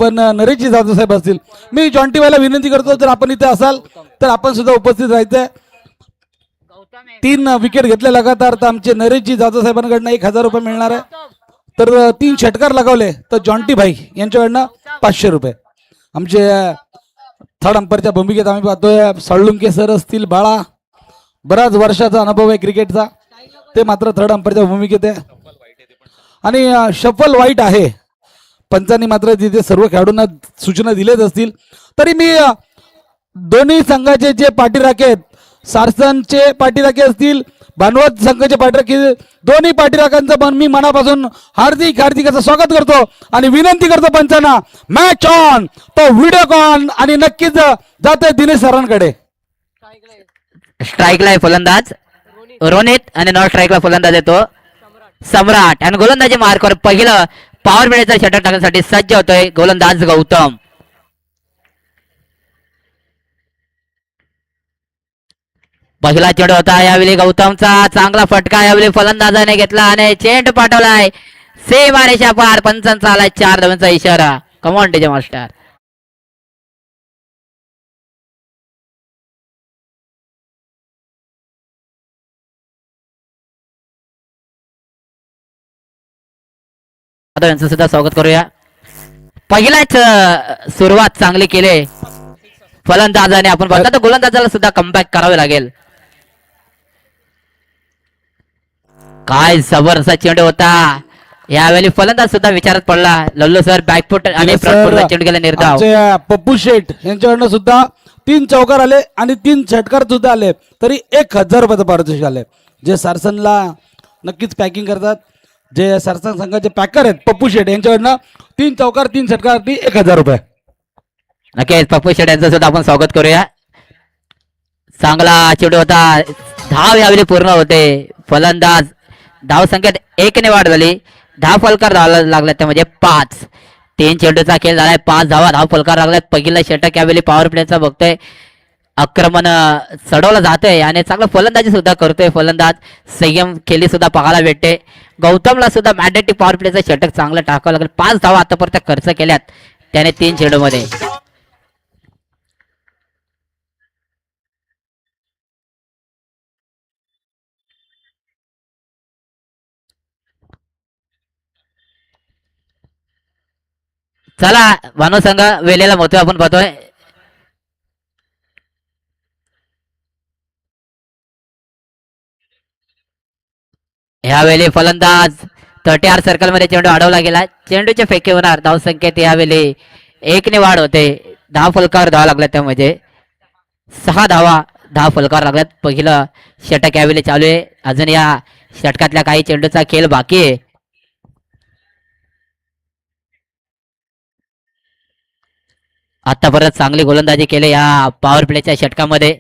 पण नरेशजी जाधव साहेब असतील. मी जॉन्टी भाईला विनंती करतो, जर आपण इथे असाल तर आपण सुद्धा उपस्थित राहायचंय. 3 विकेट घेतले लगातार तर आमचे नरेशजी जाधव साहेबांकडनं 1000 रुपये मिळणार आहे. तर 3 षटकार लगावले तर जॉन्टी भाई यांच्याकडनं 500 रुपये. आमचे थर्ड अंपायरच्या भूमिकेत आम्ही पाहतोय साळुंके सर असतील. बाळा, बराच वर्षाचा अनुभव आहे क्रिकेटचा, ते मात्र थर्ड अंपायरच्या भूमिकेत आहे. आणि शफल वाईट आहे, पंचांनी मात्र तिथे सर्व खेळाडूंना सूचना दिलेच असतील. तरी मी दोन्ही संघाचे जे पाठीराखे आहेत, सारसनचे पाठीराखे असतील, भानवत संघाचे पाठीराखे, दोन्ही पाठीराखांचं पण मी मनापासून हार्दिक असं स्वागत करतो आणि विनंती करतो पंचांना, मॅच ऑन, तो व्हिडिओ कॉन. आणि नक्कीच जाते दिनेश सरांकडे. स्ट्राईकला फलंदाज रोनित आणि नॉन स्ट्राईकला फलंदाज येतो सम्राट. आणि गोलंदाजी मार्कवर पहिलं पॉवर प्लेचा षटक टाकण्यासाठी सज्ज होतोय गोलंदाज गौतम. पहिला चेंडू होता यावेळी गौतमचा, चांगला फटका यावेळी फलंदाजाने घेतला आणि चेंडू पाठवलाय सीमारेषा पार. पंचांचा आलाय 4 धावांचा इशारा. Come on DJ master. यांचं सुद्धा स्वागत करूया. पहिलाच सुरुवात चांगली केली फलंदाजाने. आपण बघता तर गोलंदाजाला सुद्धा कमबॅक करावे लागेल. काय जबरदस्त चेंडू होता यावेळी. फलंदाज सुद्धा विचारात पडला. लल्लू सर बॅकफुट आणि फ्रंटफुटला चेंडू गेला निर्धाव. पप्पू शेठ यांच्याकडनं सुद्धा 3 चौकार आले आणि 3 षटकार सुद्धा आले, तरी 1000 रुपयाचं पारितोषिक आले. जे सारसनला नक्कीच पॅकिंग करतात, जे सरसंघ संघाचे पॅकर आहेत पप्पू शेठ यांच्याकडनं 3 चौकार 3 षटकार 1000 रुपये. नक्कीच पप्पू शेठ यांचं सुद्धा आपण स्वागत करूया. चांगला चेंडू होता. धाव यावेळी पूर्ण होते. फलंदाज धाव संख्येत 1 ने वाढ झाली. 10 फलकार धावायला लागल्यात, त्यामध्ये 5. 3 चेंडूचा खेळ झालाय, 5 धावा, 10 फलकार लागल्यात. पहिला षटक यावेळी पॉवर प्लेचा बघतोय. आक्रमण चढवलं जातंय आणि चांगलं फलंदाजी सुद्धा करतोय फलंदाज. संयम खेळी सुद्धा पाहायला भेटते. गौतमला सुद्धा मॅन्डेटरी पॉवर प्लेचं षटक चांगलं टाकावं लागेल. 5 धावा आतापर्यंत खर्च केल्यात त्याने 3 चेंडूमध्ये. चला भानू संघ वेलेला मोठे आपण पाहतोय. ह्यावेळी फलंदाज 30 सर्कल मध्ये चेंडू अडवला गेला. चेंडूचे फेके होणार. धाव संख्येत यावेळी 1 ने वाढ होते. 10 फलकार धावा लागल्यात, त्यामध्ये 6 धावा, 10 फलकार लागल्यात. पहिलं षटक यावेळी चालू आहे. अजून या षटकातल्या काही चेंडूचा खेळ बाकी आहे. आतापर्यंत चांगली गोलंदाजी केली या पॉवर प्लेच्या षटकामध्ये.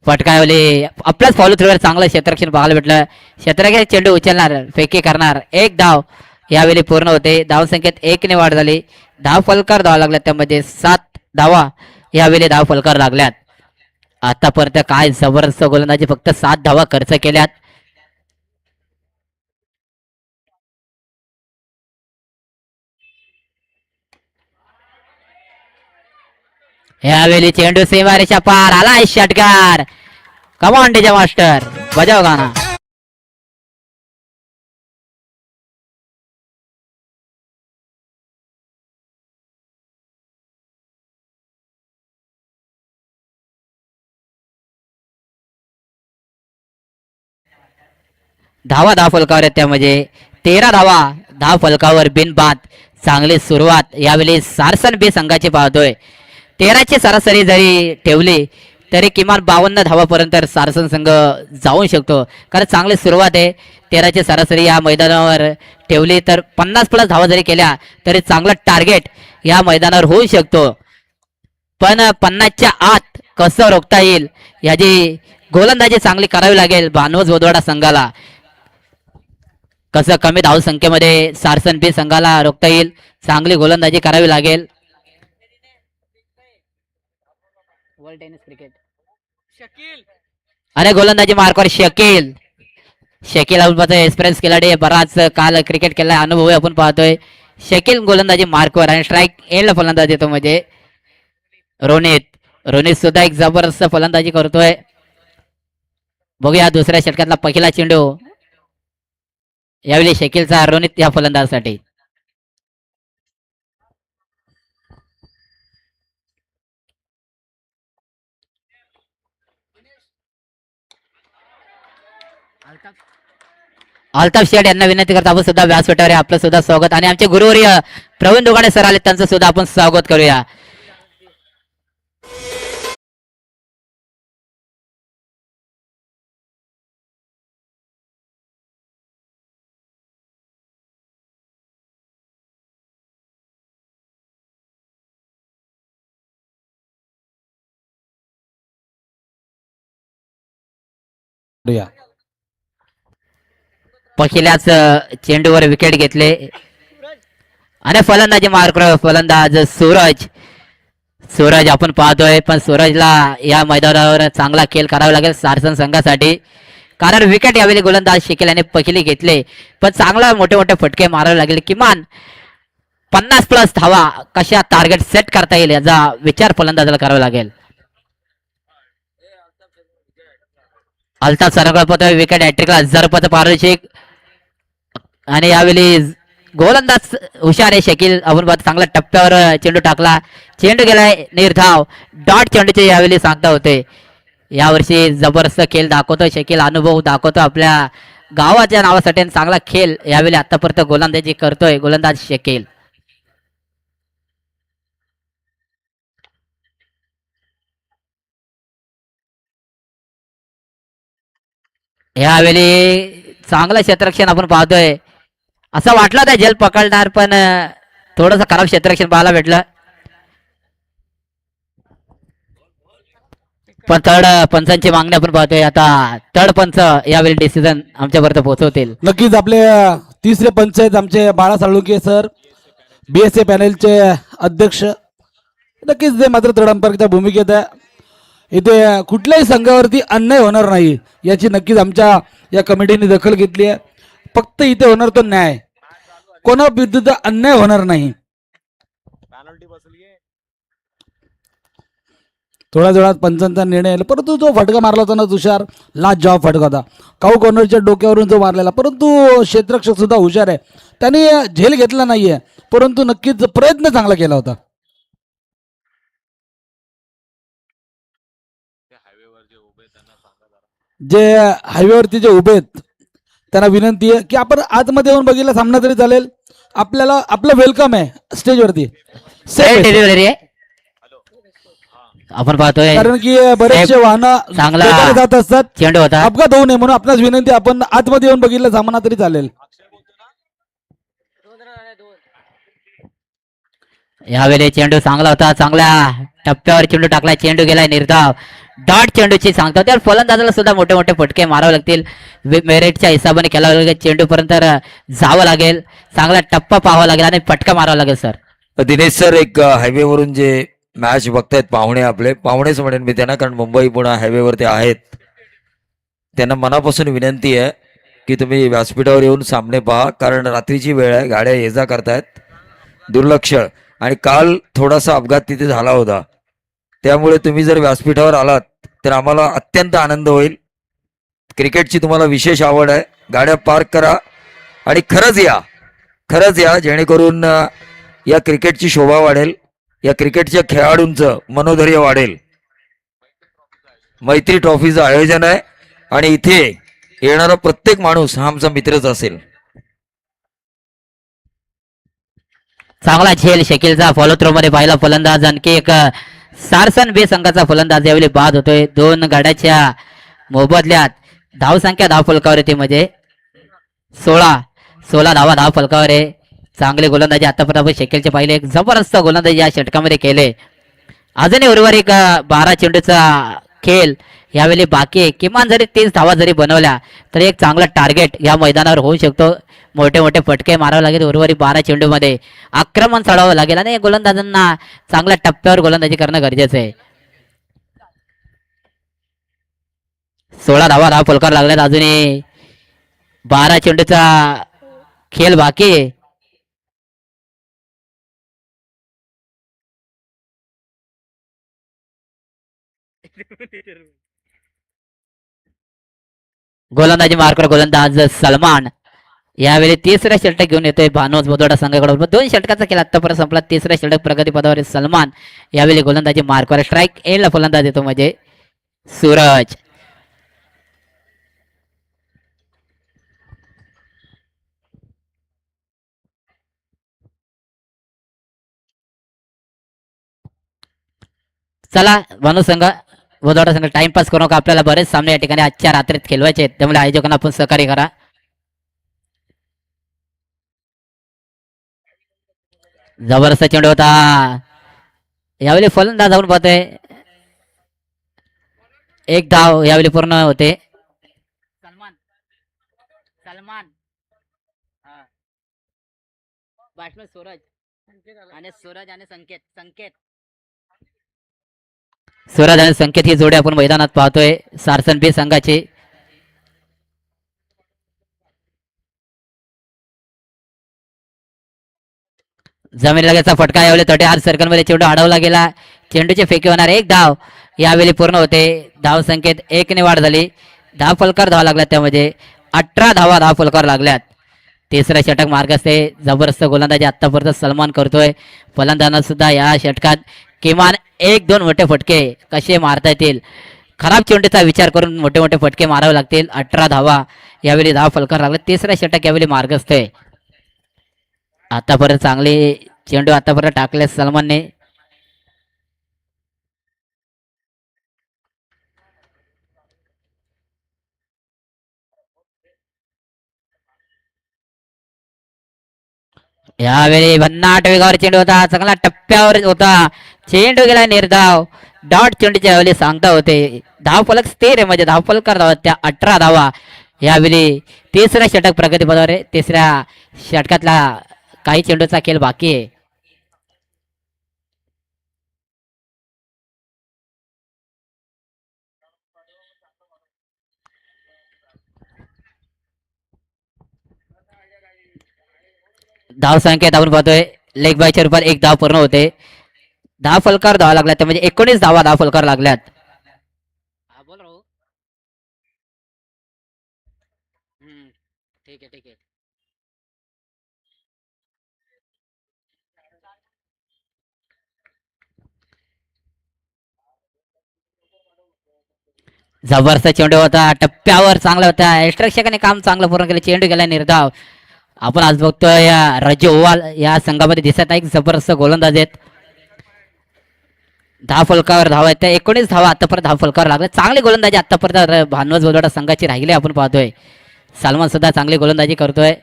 फटकावली आपल्याच फॉलो थ्रूवर चांगलं क्षेत्ररक्षण पाहायला भेटलं. क्षेत्ररक्षण चेंडू उचलणार, फेके करणार. 1 धाव यावेळी पूर्ण होते. धाव संख्येत 1 ने वाढ झाली. 10 फलकार धावा लागल्यात, त्यामध्ये 7 धावा यावेळी 10 फलकार लागल्यात. आतापर्यंत काय जबरदस्त गोलंदाजी, फक्त 7 धावा खर्च केल्यात. यावेळी चेंडू सीमारेषा पार आलाय षटकार. कमॉन डीजे मास्टर बजाव गाणं. धावा 10 फलकावर आहेत, त्यामध्ये 13 धावा 10 फलकावर बिनबाद. चांगली सुरुवात यावेळी सारसन बी संघाची पाहतोय. 13ची सरासरी जरी ठेवली तरी किमान 52 धावापर्यंत सारसन संघ जाऊ शकतो, कारण चांगली सुरुवात आहे. 13ची सरासरी या मैदानावर ठेवली तर 50+ धावा जरी केल्या तरी चांगलं टार्गेट या मैदानावर होऊ शकतो. पण 50च्या आत कसं रोखता येईल याची गोलंदाजी चांगली करावी लागेल भानोज बोदवाडा संघाला. कसं कमी धाव संख्येमध्ये सारसन बी संघाला रोखता येईल, चांगली गोलंदाजी करावी लागेल. वर्ल्ड टेनिस क्रिकेट अरे गोलंदाजी मार्कवर शकील. शकील आपण पाहतोय एक्सपिरियन्स खिलाडी बराच काल क्रिकेट केलाय अनुभव आपण पाहतोय. शकील गोलंदाजी मार्कवर आणि स्ट्राईक एंडला फलंदाजी येतो म्हणजे रोनित सुद्धा एक जबरदस्त फलंदाजी करतोय. बघूया दुसऱ्या षटकातला पहिला चेंडू यावेळी शकीलचा रोनित या फलंदाजासाठी. अल्ताफ शेठ यांना विनंती करतो आपण सुद्धा व्यासपीठावर आपलं सुद्धा स्वागत आणि आमचे गुरुवर्य प्रवीण दोघाडे सर आले त्यांचं सुद्धा आपण स्वागत करूया. या. पहिल्याच चेंडूवर विकेट घेतले आणि फलंदाजी मार्कवर फलंदाज सूरज आपण पाहतोय. पण सूरजला या मैदानावर चांगला खेळ करावा लागेल सारसन संघासाठी कारण विकेट यावेळी गोलंदाज शकील याने पहिली घेतले. पण चांगला मोठे मोठे फटके मारावे लागेल. किमान 50+ धावा कशा टार्गेट सेट करता येईल याचा विचार फलंदाजाला करावा लागेल. अल्ताफ सरकळ पतोय विकेट हॅट्रिकला 1000 रुपयाचं पारितोषिक आणि यावेळी गोलंदाज हुशार आहे शकील आपण पाहतो चांगल्या टप्प्यावर चेंडू टाकला. चेंडू गेलाय निर्धाव डॉट चेंडूचे यावेळी सांगता होते. यावर्षी जबरदस्त खेळ दाखवतो शकील अनुभव दाखवतो आपल्या गावाच्या नावासाठी चांगला खेळ यावेळी आतापर्यंत गोलंदाजी करतोय गोलंदाज शकील. यावेळी चांगलं क्षेत्ररक्षण आपण पाहतोय. असं वाटलं होतं जल पकडणार पण थोडस खराब क्षेत्ररक्षण पाहायला भेटलं. पण थर्ड पंचांची मागणी आपण पाहतोय. आता थर्ड पंच यावेळी डिसिजन आमच्यापर्यंत पोहोचवतील. नक्कीच आपले तिसरे पंच आहेत आमचे बाळा साळुंके सर BSA पॅनेलचे अध्यक्ष. नक्कीच ते मात्र थर्ड अंपायरच्या भूमिकेत आहे. इथे कुठल्याही संघावरती अन्याय होणार नाही याची नक्कीच आमच्या या कमिटीने दखल घेतली आहे. फक्त इथे होणार तो न्याय कोणा विरुद्ध अन्याय होणार नाही. थोड्या वेळात पंचांचा निर्णय आला परंतु जो फटका मारला होता ना तुषार लास्ट जॉब फटका होता काऊ कॉर्नरच्या डोक्यावरून जो मारलेला. परंतु क्षेत्ररक्षक सुद्धा हुशार आहे त्याने झेल घेतला नाहीये परंतु नक्कीच प्रयत्न चांगला केला होता. जे हायवेवरती जे उभे आहेत त्यांना विनंती आहे की आपण आतमध्ये येऊन बघितलं सामना तरी चालेल. आपल्याला आपलं वेलकम आहे स्टेजवरती डिलिव्हरी आहे आपण पाहतोय कारण की बरेचसे वाहनं चांगला बेकारे जात असतात चेंडू होता. अपघात होऊ नये म्हणून आपणास विनंती आपण आतमध्ये येऊन बघितलं सामना तरी चालेल. यावेळी चेंडू चांगला होता चांगल्या टप्प्यावर चेंडू टाकला. चेंडू गेलाय निर्धाव डॉट चेंडूची सांगतो त्या फलंदाजाला सुद्धा मोठे मोठे फटके मारावे लागतील. मेरिटच्या हिशोबाने केला लागेल चेंडू पर्यंत जावं लागेल चांगला टप्पा पाहावा लागेल आणि फटका मारावा लागेल. सर दिनेश सर एक हायवेवरून जे मॅच बघतायत पाहुणे आपले पाहुणेच म्हणेन मी त्यांना कारण मुंबई पुणे हायवेवरती आहेत त्यांना मनापासून विनंती आहे की तुम्ही व्यासपीठावर येऊन सामने पहा कारण रात्रीची वेळ आहे गाड्या ये जा करतायत दुर्लक्ष आणि काल थोडासा अपघात तिथे झाला होता त्यामुळे तुम्ही जर व्यासपीठावर आलात तर आम्हाला अत्यंत आनंद होईल. क्रिकेटची तुम्हाला विशेष आवड आहे गाड्या पार्क करा आणि खरंच या जेणेकरून या क्रिकेटची शोभा वाढेल या क्रिकेटच्या खेळाडूंचं मनोधैर्य वाढेल. मैत्री ट्रॉफीचं आयोजन आहे आणि इथे येणारा प्रत्येक माणूस हा आमचा मित्रच असेल. चांगला झेल शकीलचा फॉलो थ्रो मध्ये पाहिला फलंदाज आणखी एक सारसन बे संघाचा फलंदाज यावेळी बाद होतोय. 2 गाड्याच्या मोबदल्यात धावसंख्या धाव फलकावर येते म्हणजे 16 धावा धाव फलकावर आहे. चांगले गोलंदाजी आतापर्यंत आपण शकीलचे पाहिले एक जबरदस्त गोलंदाजी या षटकामध्ये केले. अजूनही उर्वरित 12 चेंडूचा खेळ यावेळी बाकी आहे. किमान जरी 30 धावा जरी बनवल्या तर एक चांगला टार्गेट या मैदानावर होऊ शकतो. मोठे मोठे फटके मारावे लागेल. उर्वरित 12 चेंडूमध्ये आक्रमण चढावं लागेल आणि गोलंदाजांना चांगल्या टप्प्यावर गोलंदाजी करणं गरजेचं आहे. 16 धावा धाव फलकावर लागल्यात. अजूनही 12 चेंडूचा खेळ बाकी आहे. गोलंदाजी मार्कर गोलंदाज सलमान यावेळी तिसरा षटक घेऊन येतोय भानोज बोदोडा संघाकडून. 2 षटकाचा खेळ आतापर्यंत संपला. तिसरा षटक प्रगती पदावर सलमान यावेळी गोलंदाजी मार्कवर स्ट्राईक एंडला फलंदाज येतो म्हणजे सूरज. चला भानू संघ बोदोडा संघ टाइमपास करू नका. आपल्याला बरेच सामने या ठिकाणी आजच्या रात्रीत खेळवायचे आहेत, त्यामुळे आयोजकांना आपण सहकार्य करा. जबरदस्त चेंडू होता. यावेळी फलंदाज जाऊन पाहतोय. एक धाव यावेळी पूर्ण होते. सलमान सलमान बॅट्समॅन सूरज आणि संकेत ही जोडी आपण मैदानात पाहतोय सारसन बी संघाची. जमीन लगेचा फटका यावेळी तटे हात सर्कल मध्ये चेंडू अडवला गेला. चेंडूचे फेकी होणार. एक धाव यावेळी पूर्ण होते. धाव संख्येत 1 ने वाढ झाली. 10 फलकार धावा लागल्यात, त्यामध्ये 18 धावा 10 फलकार लागल्यात. तिसरा षटक मार्गस्थे. जबरदस्त गोलंदाजी आतापर्यंत सलमान करतोय. फलंदाजांना सुद्धा या षटकात किमान 1-2 मोठे फटके कसे मारता येतील, खराब चेंडूचा विचार करून मोठे मोठे फटके मारावे लागतील. 18 धावा यावेळी 10 फलकार लागले. तिसरा षटक यावेळी मार्गस्थ आहे. आतापर्यंत चांगले चेंडू आतापर्यंत टाकले सलमानने. यावेळी भन्नाट वेगावर चेंडू होता. चांगला टप्प्यावर होता. चेंडू गेला निर्धाव. डॉट चेंडूच्या यावेळी सांगता होते. धाव फलक स्थिर आहे, म्हणजे धाव फलक धावा त्या 18 धावा यावेळी. तिसरा षटक प्रगती पदावर आहे. तिसऱ्या षटकातला काही चेंडूचा खेळ बाकी आहे. धाव संख्येत आपण पाहतोय लेग बायच्या रूपात 1 धाव पूर्ण होते. 10 फलकार धावा लागल्यात, त्या म्हणजे 19 धावा 10 फलकार लागल्यात. ठीक आहे. जबरदस्त चेंडू होता. टप्प्यावर चांगला होता. एक्स्ट्राक्षकाने काम चांगलं पूर्ण केलं. चेंडू गेला निर्धाव. आपण आज बघतोय या राज्य ओवाल या संघामध्ये दिसत आहे जबरदस्त गोलंदाज आहेत. 10 फलकावर धावा आहेत. त्या 19 धावा आतापर्यंत 10 फलकावर लागले. चांगली गोलंदाजी आतापर्यंत भानवज बोलवाडा संघाची राहिली आपण पाहतोय. सलमान सुद्धा चांगली गोलंदाजी करतोय.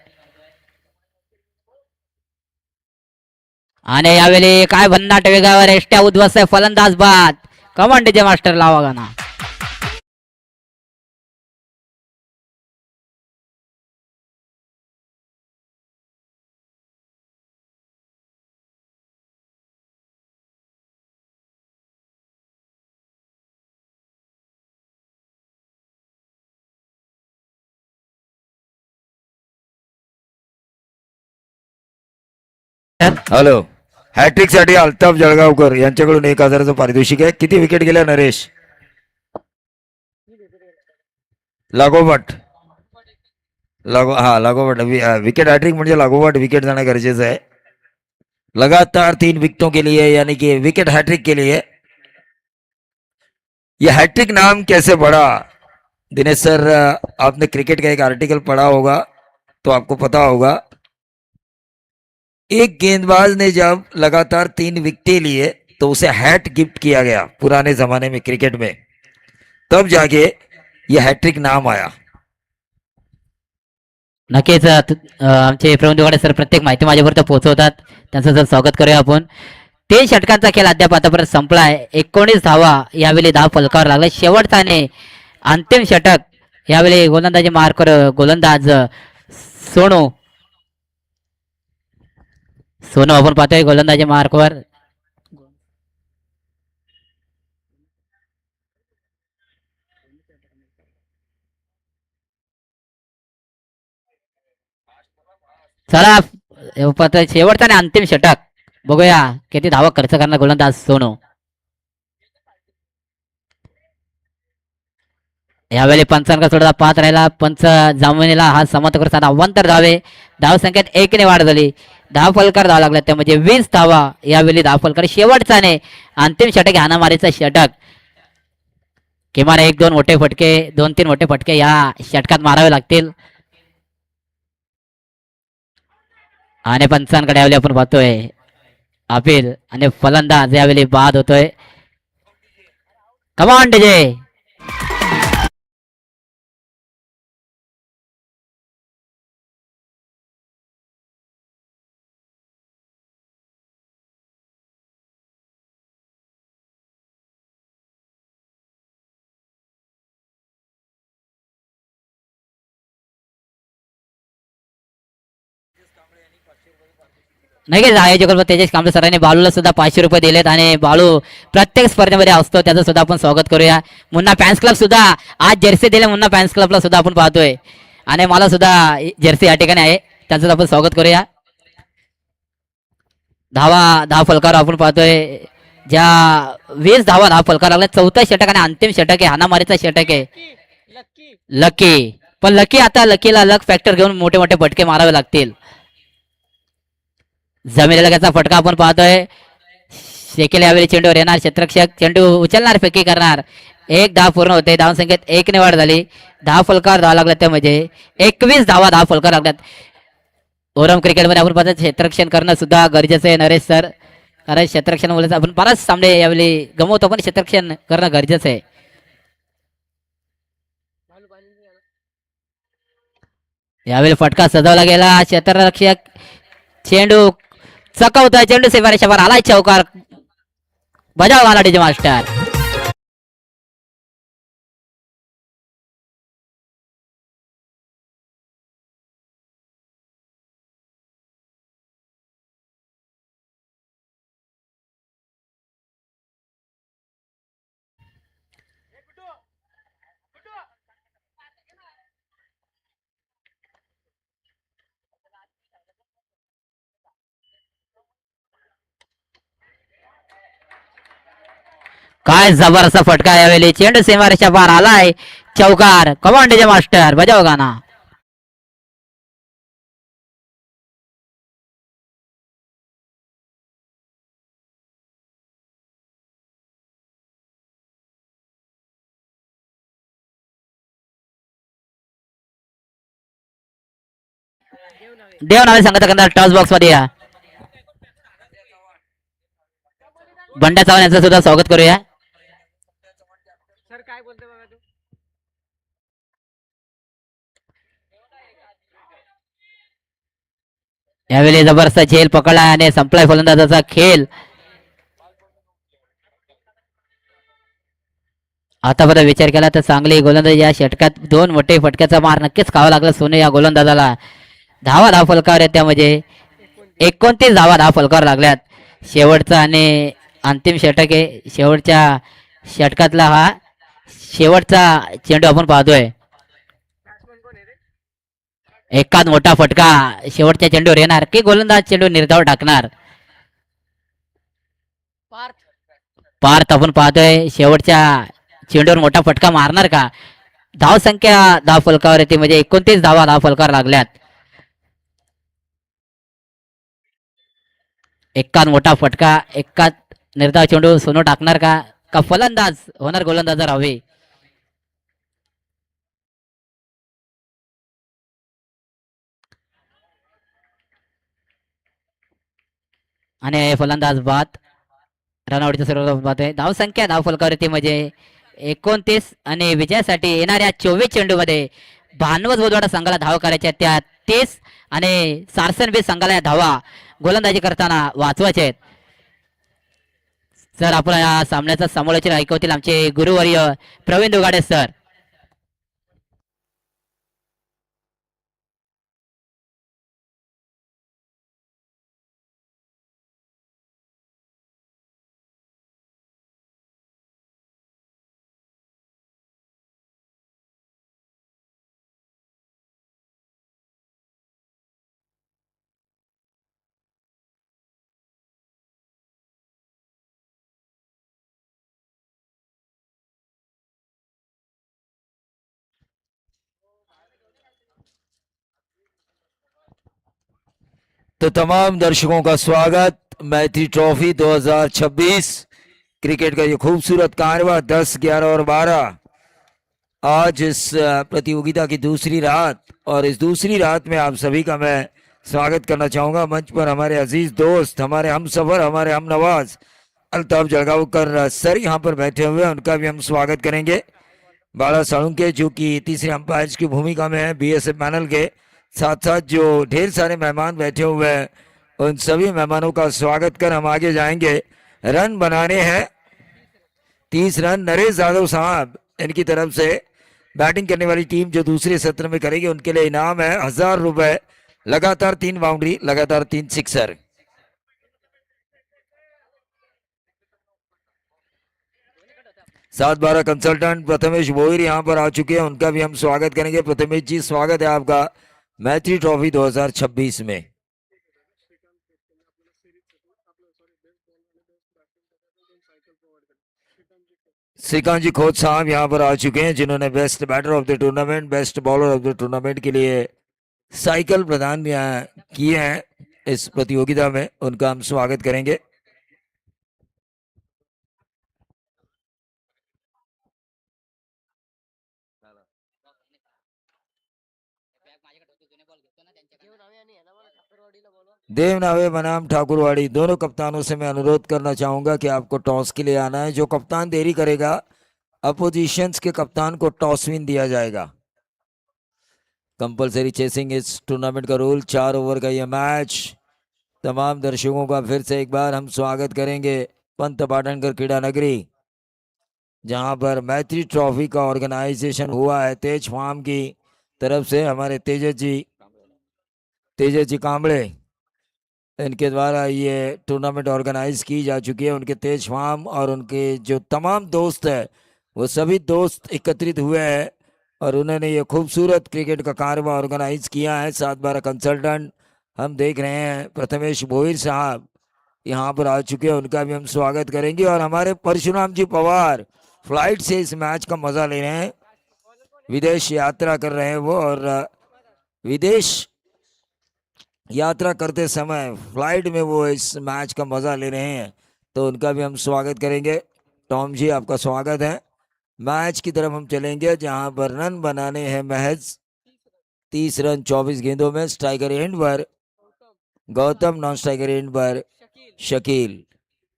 आणि यावेळी काय भन्नाट वेगावर एष्ट्या उद्ध्वस्त आहे. फलंदाज बाद. कमांड डीजे मास्टर लावा गाणा. हॅलो. हॅट्रिक साठी अल्ताफ जळगावकर यांच्याकडून 1,000चं पारितोषिक आहे. किती विकेट गेल्या नरेश? लागोपाठ लागोपाठ विकेट हॅट्रिक म्हणजे लागोपाठ विकेट जाणं गरजेचं आहे. लगातार 3 विकेटों के लिए यानी कि विकेट हैट्रिक के लिए. ये हैट्रिक नाम कैसे पड़ा दिनेश सर? आपने क्रिकेट का एक आर्टिकल पढ़ा होगा तो आपको पता होगा. एक गेंदबाज ने जब लगातार 3 विकेटें लिए तो उसे हैट गिफ्ट किया गया पुराने जमाने में क्रिकेट में, तब जाके ये हैट्रिक नाम आया. नक्कीच आमचे प्रवीण दुगाडे सर प्रत्येक माहिती माझ्यापर्यंत पोहोचवतात. त्यांचं जर स्वागत करूया आपण. 3 षटकांचा खेळ अद्याप आतापर्यंत संपलाय. 19 धावा यावेळी 10 फलकावर लागला. शेवटचा आणि अंतिम षटक यावेळी गोलंदाजी मार्कर गोलंदाज सोनू आपण पाहतोय गोलंदाजी मार्कवर. चला शेवटचा आणि अंतिम षटक बघूया किती धावा खर्च करणार गोलंदाज सोनू. यावेळी पंचांका सोडता पाच राहिला. पंच जामिनीला हा समाप्त करून अव्वंतर धावे धावसंख्येत 1 ने वाढ झाली. दहा फलकार धावा लागला त्या म्हणजे 20 धावा. यावेळी दहा फलकार शेवटचा ने अंतिम षटक हाणामारीचा षटक. किमान 1-2 मोठे फटके 2-3 मोठे फटके या षटकात मारावे लागतील. आणि पंचांकडे यावेळी आपण पाहतोय अपील आणि फलंदाज यावेळी बाद होतोय. कमांड जे नाही का आयोजक तेजस कांबळे सरांनी बाळूला सुद्धा 500 रुपये दिलेत आणि बाळू प्रत्येक स्पर्धेमध्ये असतो त्याचं सुद्धा आपण स्वागत करूया. मुन्ना फॅन्स क्लब सुद्धा आज जर्सी दिले. मुन्ना फॅन्स क्लबला सुद्धा आपण पाहतोय आणि मला सुद्धा जर्सी या ठिकाणी आहे त्याचं आपण स्वागत करूया. दहा फलकार आपण पाहतोय ज्या 20 धावा 10 फलकार लागल्या. चौथा षटक आणि अंतिम षटक आहे हाणामारीचा षटक आहे. लकी पण लकी आता लकीला लक फॅक्टर घेऊन मोठे मोठे फटके मारावे लागतील. जमिनीला त्याचा फटका आपण पाहतोय. शेकेल यावेळी चेंडूवर येणार क्षेत्ररक्षक चेंडू उचलणार फेकी करणार. 1 धाव पूर्ण होते. धावसंख्येत 1 ने वाढ झाली. 10 फलकार धावा लागल्यात त्या म्हणजे 21 धावा 10 फलकार लागल्यात. ओरम क्रिकेटमध्ये आपण पाहतो क्षेत्ररक्षण करणं सुद्धा गरजेचं आहे नरेश सर. कारण क्षेत्ररक्षणामुळे आपण बराच सामने यावेळी गमवतो पण क्षेत्ररक्षण करणं गरजेचं आहे. यावेळी फटका सजवला गेला. क्षेत्ररक्षक चेंडू चकवतोय. चेंडू सीमारेषेवर आलाय. चौकार बजाव आला डीजे मास्टर. काय जबरदस्त फटका यावेळी चेंडू सीमारेषा पार आलाय. चौकार कमांड डीजे मास्टर बजाव गाना. देव नावे सांगत करणार टॉस बॉक्स मध्ये या. बंड्या चव्हाण यांचं सुद्धा स्वागत करूया. यावेळी जबरदस्त झेल पकडला आणि संपलाय फलंदाजाचा खेळ. आतापर्यंत विचार केला तर चांगली गोलंदाजी या षटकात 2 मोठे फटक्याचा मार नक्कीच खावा लागला सोने या गोलंदाजाला. 10 फलकावर आहेत त्यामध्ये 29 10 फलकावर लागल्यात. शेवटचा आणि अंतिम षटक आहे. शेवटच्या षटकातला हा शेवटचा चेंडू आपण पाहतोय. एकाच मोठा फटका शेवटच्या चेंडूवर येणार की गोलंदाज चेंडू निर्धाव टाकणार. पार्थ आपण पाहतोय शेवटच्या चेंडूवर मोठा फटका मारणार का. धावसंख्या 10 फलकावर येते म्हणजे 29 10 फलकावर लागल्यात. एकाच मोठा फटका एकाच निर्धाव चेंडू सोनो टाकणार का का फलंदाज होणार गोलंदाज हवे. आणि फलंदाज बाद. रनआउटच्या सर्व बाद आहे. धावसंख्या 10 फलकावरती म्हणजे 29 आणि विजयासाठी येणाऱ्या 24 चेंडू मध्ये भानवत बोधवाडा संघाला धावा करायच्या त्या 30 आणि सारसन बी संघाला धावा गोलंदाजी करताना वाचवायचे आहेत. सर आपण या सामन्याचा समालोचन ऐकवतील आमचे गुरुवर्य प्रवीण दुगाडे सर. तो तमाम दर्शकों का स्वागत मैत्री ट्रॉफी 2026 क्रिकेट का ये खूबसूरत कारवा 10, 11 और 12 आज इस प्रतियोगिता की दूसरी रात, और इस दूसरी रात में आप सभी का मैं स्वागत करना चाहूंगा। मंच पर हमारे अजीज दोस्त, हमारे हम सफर, हमारे हम नवाज अल्ताफ जलगांवकर सर यहाँ पर बैठे हुए हैं, उनका भी हम स्वागत करेंगे। बाला साळुंके जो कि तीसरे अंपायर की भूमिका में है बीएसएफ पैनल के, साथ साथ जो ढेर सारे मेहमान बैठे हुए हैं, उन सभी मेहमानों का स्वागत कर हम आगे जाएंगे। रन बनाने हैं 30 रन। नरेश यादव साहब इनकी तरफ से बैटिंग करने वाली टीम जो दूसरे सत्र में करेगी उनके लिए इनाम है 1000 रुपए, लगातार 3 बाउंड्री, लगातार 3 सिक्सर। सात 12 कंसल्टेंट प्रथमेश भोईर यहाँ पर आ चुके हैं, उनका भी हम स्वागत करेंगे। प्रथमेश जी, स्वागत है आपका मैत्री ट्रॉफी 2026 में। श्रीकांत जी खोज साहब यहाँ पर आ चुके हैं, जिन्होंने best batter of the tournament, best bowler of the tournament के लिए साइकिल प्रदान किए हैं इस प्रतियोगिता में, उनका हम स्वागत करेंगे। देव नावे बनाम ठाकुरवाड़ी, दोनों कप्तानों से मैं अनुरोध करना चाहूंगा कि आपको टॉस के लिए आना है। जो कप्तान देरी करेगा, अपोजिशंस के कप्तान को टॉस विन दिया जाएगा। कंपलसरी चेसिंग इस टूर्नामेंट का रूल, 4 ओवर का यह मैच। तमाम दर्शकों का फिर से एक बार हम स्वागत करेंगे पंत पाटनकर क्रीड़ा नगरी, जहां पर मैत्री ट्रॉफी का ऑर्गेनाइजेशन हुआ है तेज फार्म की तरफ से। हमारे तेजस जी कांबड़े, इनके द्वारा ये टूर्नामेंट ऑर्गेनाइज की जा चुकी है। उनके तेज फार्म और उनके जो तमाम दोस्त है, वो सभी दोस्त एकत्रित हुए हैं और उन्होंने ये खूबसूरत क्रिकेट का कारवा ऑर्गेनाइज किया है। 7 12 कंसल्टेंट हम देख रहे हैं, प्रथमेश भोईर साहब यहाँ पर आ चुके हैं, उनका भी हम स्वागत करेंगे। और हमारे परशुराम जी पवार फ्लाइट से इस मैच का मजा ले रहे हैं, विदेश यात्रा कर रहे हैं वो, और विदेश यात्रा करते समय फ्लाइट में वो इस मैच का मजा ले रहे हैं, तो उनका भी हम स्वागत करेंगे। टॉम जी, आपका स्वागत है। मैच की तरफ हम चलेंगे, जहां पर रन बनाने हैं महज 30 रन 24 गेंदों में। स्ट्राइकर एंड पर गौतम, नॉन स्ट्राइकर एंड पर शकील।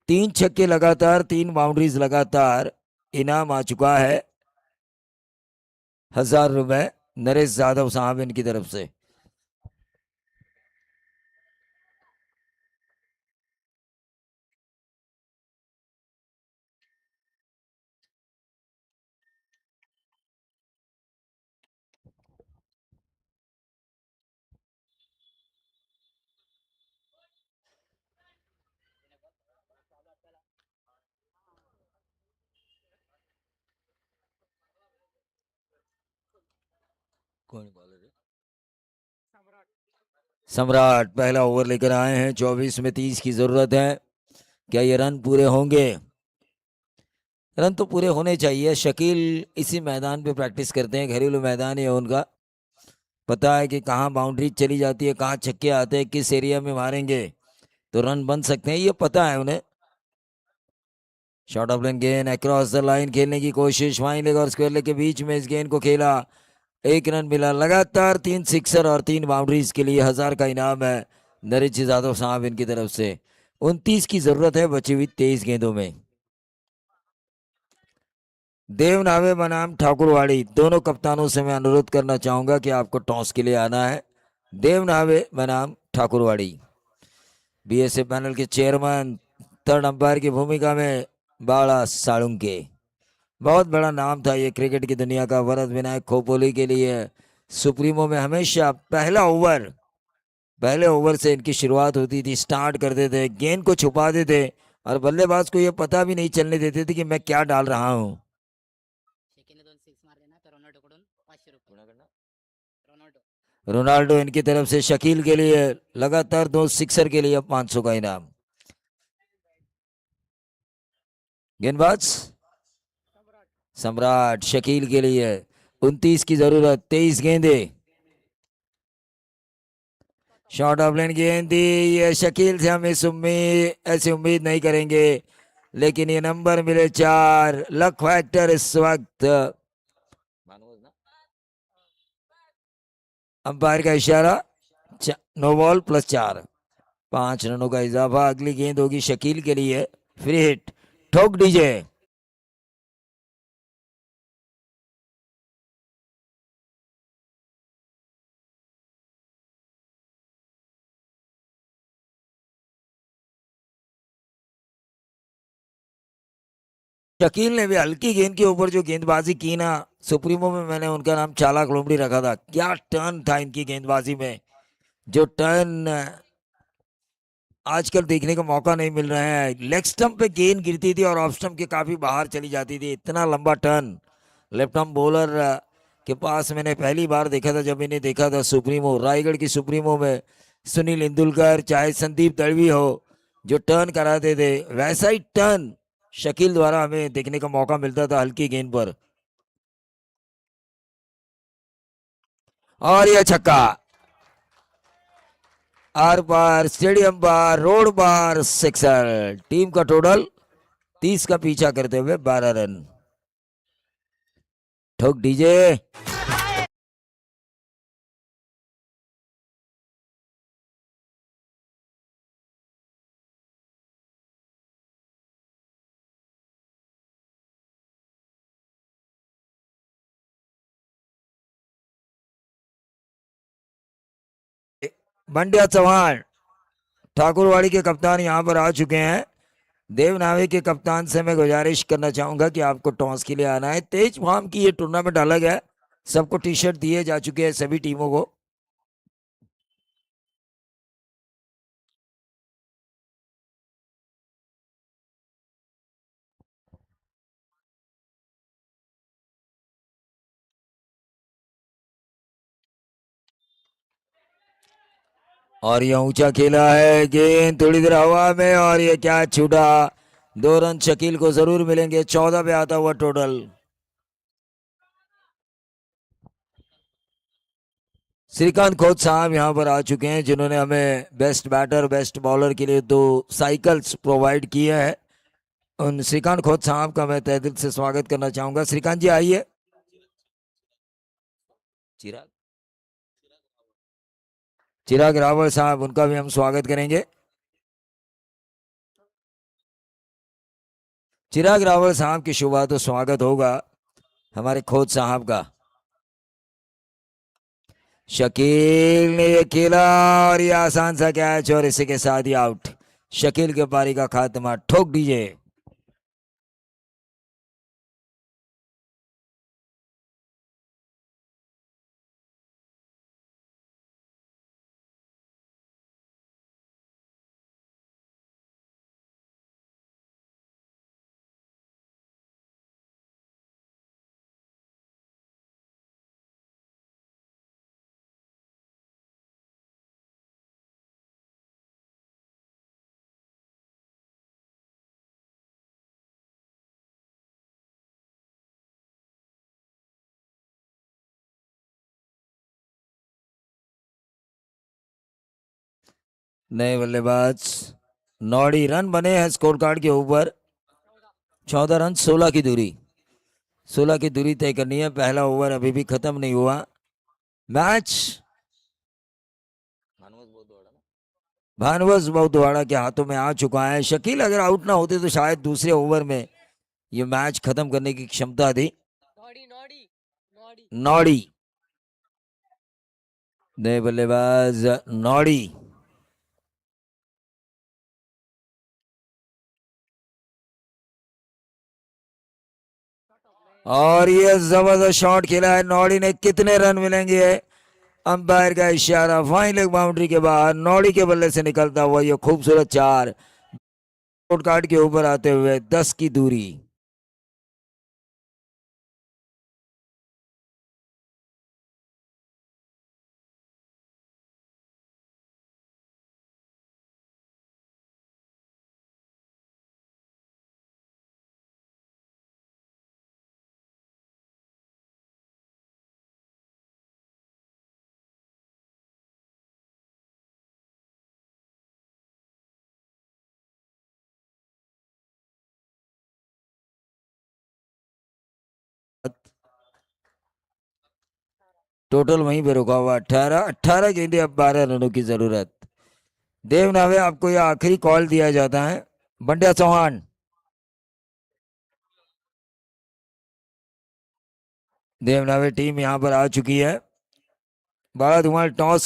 3 छक्के लगातार, 3 बाउंड्रीज लगातार। इनाम आ चुका है 1000 रुपए नरेश यादव साहब इनकी तरफ से। कौन बॉलर है? सम्राट पहला ओवर लेकर आए हैं। 24 में 30 की जरूरत है। क्या ये रन पूरे होंगे? रन तो पूरे होने चाहिए। शकील इसी मैदान पे प्रैक्टिस करते हैं, घरेलू मैदान है उनका, पता है कि कहाँ बाउंड्री चली जाती है, कहाँ छक्के आते हैं, किस एरिया में मारेंगे तो रन बन सकते हैं, ये पता है उन्हें। शॉर्ट ऑफ लाइन गेंद अक्रॉस द लाइन खेलने की कोशिश, वाइन लेग और स्क्वायर लेग के बीच में इस गेंद को खेला, 1 रन मिला। लगातार 3 सिक्सर और 3 बाउंड्रीज के लिए 1000 का इनाम है नरेश यादव साहब इनकी तरफ से। 29 की जरूरत है बची हुई 23 गेंदों में। देव नावे बनाम ठाकुरवाड़ी, दोनों कप्तानों से मैं अनुरोध करना चाहूंगा कि आपको टॉस के लिए आना है। देव नावे बनाम ठाकुरवाड़ी। बीएसएफ पैनल के चेयरमैन, 3rd अंपायर की भूमिका में बाला साळुंके। बहुत बड़ा नाम था ये क्रिकेट की दुनिया का, वरद विनायक खोपोली के लिए सुप्रीमो में हमेशा पहले ओवर से इनकी शुरुआत होती थी। स्टार्ट करते थे, गेंद को छुपा देते और बल्लेबाज को ये पता भी नहीं चलने देते थे कि मैं क्या डाल रहा हूं। रोनाल्डो इनकी तरफ से शकील के लिए लगातार 2 सिक्सर के लिए 500 का इनाम। गेंदबाज सम्राट शकील के लिए 29 की जरूरत, 23 गेंदे। शॉर्ट ऑफ लेन गेंद दी, ये शकील से हम ऐसी उम्मीद नहीं करेंगे, लेकिन ये नंबर मिले 4। लक फैक्टर इस वक्त, अंपायर का इशारा, नो बॉल +4, 5 रनों का इजाफा। अगली गेंद होगी शकील के लिए, फ्री हिट, ठोक डीजे। शकील ने भी हल्की गेंद के ऊपर जो गेंदबाजी की ना, सुप्रीमो में मैंने उनका नाम चालाक लोमड़ी रखा था। क्या टर्न था इनकी गेंदबाजी में, जो टर्न आजकल देखने का मौका नहीं मिल रहा है। लेग स्टंप पे गेंद गिरती थी और ऑफ स्टंप के काफी बाहर चली जाती थी। इतना लंबा टर्न लेफ्ट आर्म बॉलर के पास मैंने पहली बार देखा था, जब इन्हें देखा था सुप्रीमो, रायगढ़ की सुप्रीमो में सुनील इंदुलकर चाहे संदीप दलवी हो, जो टर्न कराते थे वैसा ही टर्न शकील द्वारा हमें देखने का मौका मिलता था हल्की गेंद पर। और यह छक्का, आर पार, स्टेडियम बार, रोड बार, सिक्सर। टीम का टोटल 30 का पीछा करते हुए 12 रन। ठोक डीजे। बंड्या चौहान ठाकुरवाड़ी के कप्तान यहां पर आ चुके हैं। देवनावे के कप्तान से मैं गुजारिश करना चाहूंगा कि आपको टॉस के लिए आना है। तेज फार्म की ये टूर्नामेंट अलग है, सबको टी शर्ट दिए जा चुके हैं सभी टीमों को। और ये ऊंचा खेला है, गेंद थोड़ी देर हवा में और ये क्या छूटा। 2 रन शकील को जरूर मिलेंगे। 14 पे आता हुआ टोटल। श्रीकांत खोत साहब यहाँ पर आ चुके हैं, जिन्होंने हमें बेस्ट बैटर बेस्ट बॉलर के लिए 2 साइकिल्स प्रोवाइड किए हैं। उन श्रीकांत खोत साहब का मैं तहे दिल से स्वागत करना चाहूंगा। श्रीकांत जी आइए। चिराग चिराग रावल साहब, उनका भी हम स्वागत करेंगे। चिराग रावल साहब की शुरुआत तो स्वागत होगा हमारे खोत साहब का। शकील ने ये खेला और ये आसान सा कैच और इसी के साथ ही आउट। शकील के पारी का खात्मा। ठोक दीजिए। नए बल्लेबाज नौड़ी रन बने हैं स्कोर कार्ड के ऊपर। 14 रन, 16 की दूरी, 16 की दूरी तय करनी है। पहला ओवर अभी भी खत्म नहीं हुआ। मैच भानुवस बहुतवाड़ा के हाथों में आ चुका है। शकील अगर आउट ना होते तो शायद दूसरे ओवर में ये मैच खत्म करने की क्षमता थी। नौड़ी, नए बल्लेबाज नौड़ी। और ये जबरदस्त शॉट खेला है नौड़ी ने। कितने रन मिलेंगे? अंपायर का इशारा, फाइन लेग बाउंड्री के बाहर नौड़ी के बल्ले से निकलता हुआ ये खूबसूरत 4। कार्ड के ऊपर आते हुए 10 की दूरी। टोटल वहीं पे रुका हुआ 18 गेंदे, अब 12 रनों की जरूरत। देव नावे आपको यह आखिरी कॉल दिया जाता है। बंड्या चौहान, देव नावे टीम यहां पर आ चुकी है। बाळा धुमाल टॉस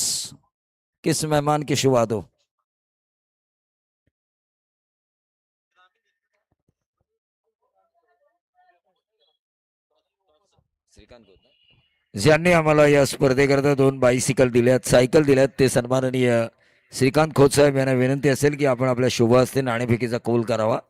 किस मेहमान की शुरुआत हो? ज्यांनी आम्हाला या स्पर्धेकरता 2 बायसिकल दिल्यात, सायकल दिल्यात, ते सन्माननीय श्रीकांत खोत साहेब यांना विनंती असेल की आपण आपल्या शुभ हस्ते नाणेफेकीचा कौल करावा.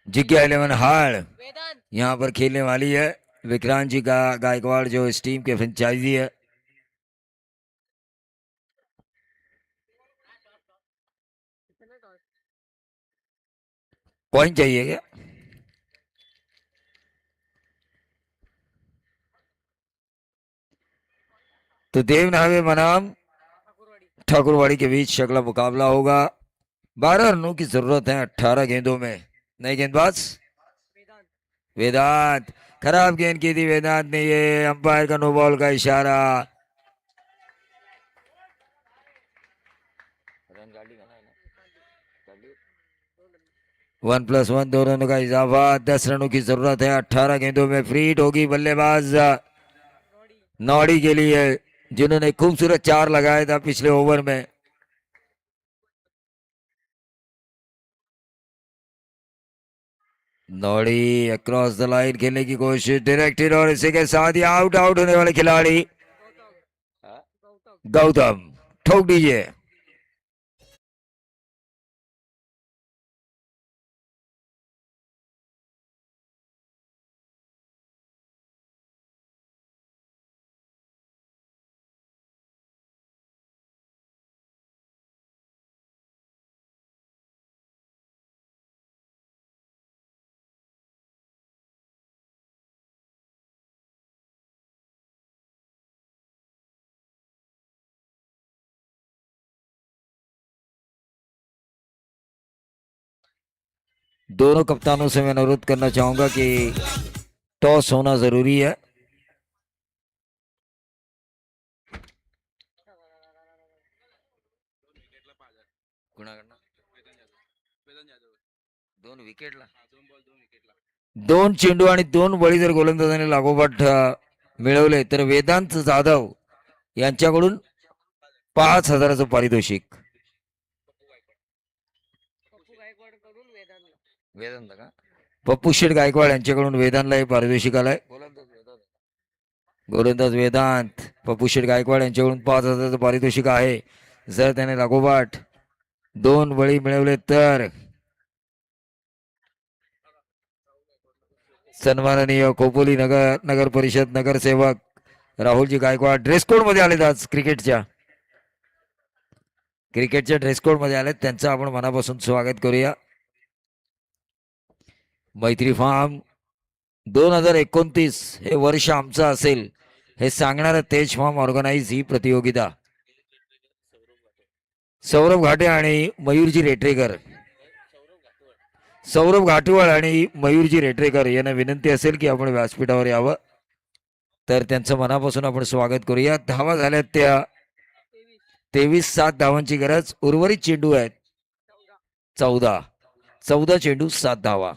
जिग्या 11 हाड़ यहाँ पर खेलने वाली है. विक्रांत जी का गायकवाड़ जो इस टीम के फ्रेंचाइजी है. पॉइंट चाहिए क्या? तो देव नावे बनाम ठाकुरवाड़ी के बीच शगला मुकाबला होगा. 12 रनों की जरूरत है 18 गेंदों में. नए गेंदबाज वेदांत, खराब गेंद की थी वेदांत ने, ये अंपायर का नो बॉल का इशारा. 1+1 2 रनों का इजाफा. 10 रनों की जरूरत है 18 गेंदों में. फ्री हिट होगी बल्लेबाज नौड़ी के लिए, जिन्होंने खूबसूरत 4 लगाया था पिछले ओवर में. नौड़ी अक्रॉस द लाइन खेलने की कोशिश, डायरेक्टेड, और इसी के साथ ही आउट होने वाले खिलाड़ी गौतम. ठोक दीजिए. दोनों कप्तानों से मैं अनुरोध करना चाहूंगा कि टॉस होना जरूरी है. दोन विकेटला 2 चेंडू आणि 2 बळी जर गोलंदाजाने लागोपाठ मिळवले तर वेदांत जाधव यांच्याकडून 5,000चं पारितोषिक. वेदांत का? पप्पू शेठ गायकवाड यांच्याकडून वेदांतला हे पारितोषिक आलाय. गोलंदाज वेदांत, पप्पू शेठ गायकवाड यांच्याकडून 5,000चं पारितोषिक आहे. जर त्याने लागोपाठ 2 बळी मिळवले तर सन्माननीय खोपोली नगर परिषद नगरसेवक राहुलजी गायकवाड ड्रेस कोड मध्ये आलेत. आज क्रिकेटच्या ड्रेस कोड मध्ये आलेत. त्यांचं आपण मनापासून स्वागत करूया. मैत्री फार्म 2029 हे वर्ष आमचं असेल हे सांगणारं तेज फार्म ऑर्गनाइज ही प्रतियोगिता. सौरभ घाटे आणि मयूरजी रेटरेकर, सौरभ घाटवळ आणि मयूरजी रेटरेकर यांना विनंती असेल की आपण व्यासपीठावर यावं. तर त्यांचं मनापासून आपण स्वागत करूया. धावा झाल्यात त्या 23. 7 धावांची गरज. उर्वरित चेंडू आहेत 14 चेंडू 7 धावा.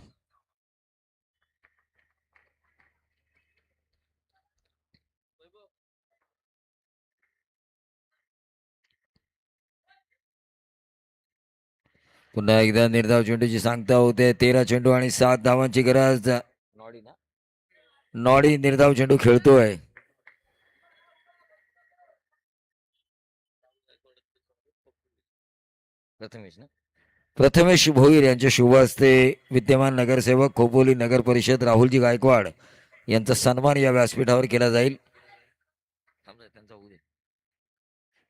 पुन्हा एकदा निर्धाव चेंडूची सांगता होते. 13 चेंडू आणि 7 धावांची गरज. नॉडी निर्धाव चेंडू खेळतोय. प्रथमेश भोईर यांच्या शुभ हस्ते विद्यमान नगरसेवक खोपोली नगर परिषद राहुलजी गायकवाड यांचा सन्मान या व्यासपीठावर केला जाईल.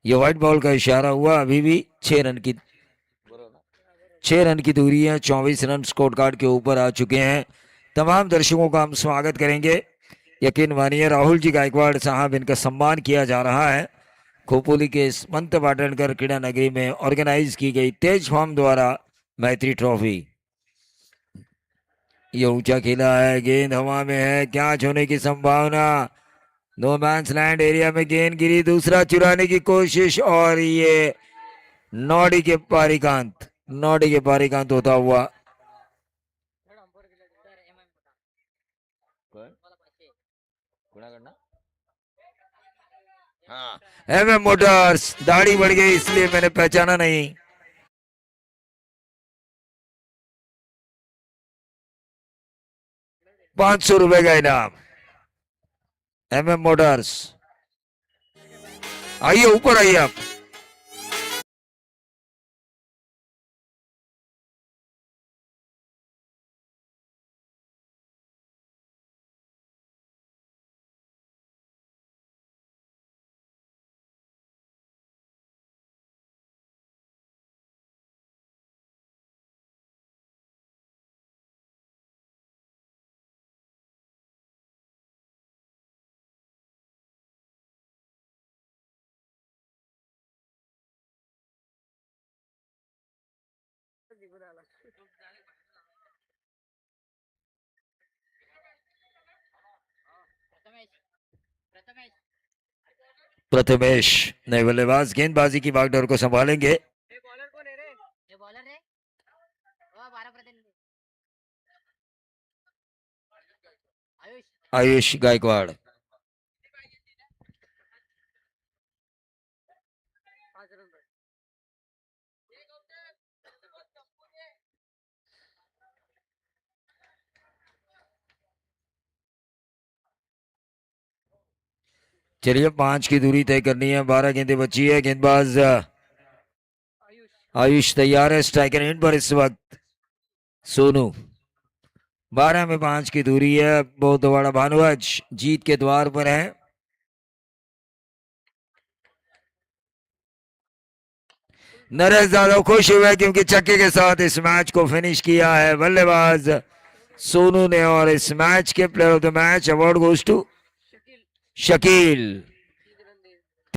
ये व्हाइट बॉल का इशारा हुआ. अभी भी 6 रन की 6 रन की दूरी है, 24 रन स्कोर कार्ड के ऊपर आ चुके हैं। तमाम दर्शकों का हम स्वागत करेंगे। यकीन मानिए राहुल जी गायकवाड़ साहब, इनका सम्मान किया जा रहा है। खोपोली के इस मंत पाटणकर क्रीडा नगरी में ऑर्गेनाइज की गई तेज फॉर्म द्वारा मैत्री ट्रॉफी। ये ऊंचा खेला है, गेंद हवा में है, कैच होने की संभावना। नो मैंस लैंड एरिया में गेंद गिरी, दूसरा चुराने की कोशिश और ये नौडी के पारिकांत होता हुआ हाँ, एमएम मोटर्स। दाढ़ी बढ़ गई इसलिए मैंने पहचाना नहीं। ₹500 का इनाम एमएम मोटर्स। आइए ऊपर आइए आप। प्रथमेश नए बल्लेबाज गेंदबाजी की बागडोर को संभालेंगे। आयुष गायकवाड़। चलिए 5 की दूरी तय करनी है, 12 गेंदें बची है। गेंदबाज आयुष तैयार है स्ट्राइकर एंड पर इस वक्त सोनू। 12 में 5 की दूरी है। बहुत बड़ा भानुवंश जीत के द्वार पर है। नरेश यादव खुश हुए क्योंकि छक्के के साथ इस मैच को फिनिश किया है बल्लेबाज सोनू ने, और इस मैच के player of the match award goes to Shakeel.